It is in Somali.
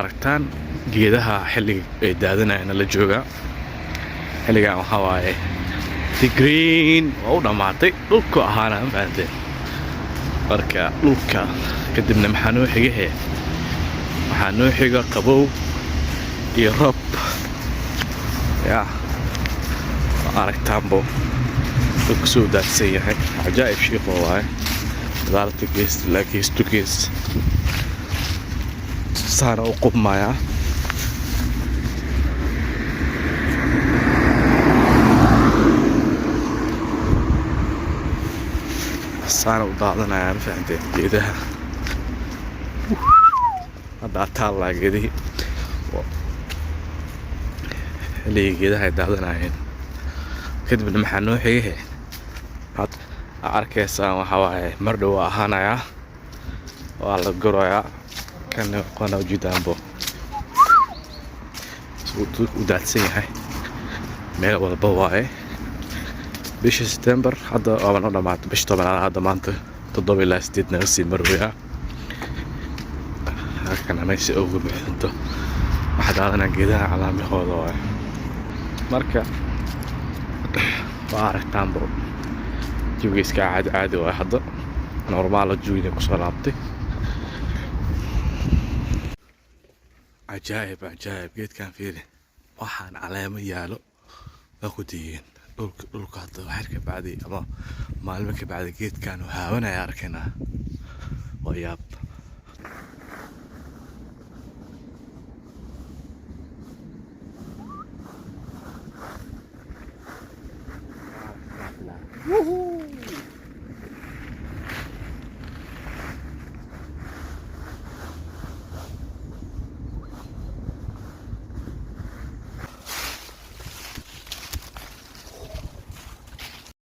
aragtaan geedaha xilliga ay daadinayaan la jooga xilligan waxa waaye the green oo u dhamaatay dhulku ahaana ma fahanteen marka dhulka kadibna maxaa noo xiga waxaa noo xiga qabow iyo roob ya aragtaanbo dhulku soo daadsan yahay cajaa'ib shiiqo waaye daarta gees laakiin gees saana u qubmaya saana u daadanaya ma fahanteen geedaha hadda taallaa geedihii xilligii geedaha ay daadanayeen kadibna maxaa noo xigahe had arkaysaan waxaa waaye mar dhow ahaanayaa waa la gurayaa qana ujidaanbo u daadsan yahay meel walba waaye bisha September hadda waa noo dhamaatay bisha 10 hadda maanta 7 ilaa 8 naga sii marwaya halkan meesha ugu bixinto waxa daadanaa geedaha calaamahooda waaye marka waa aragtaanbo jawigiiska caadi waa hadda normaal jawiga ku soo laabtay عجائب جيت كان فيه waxaan caleemo yaalo waa ku diin dhulka hadda waxirka baadi ama maalmo ka baadi geedkan oo haawanaya arkayna waa yaab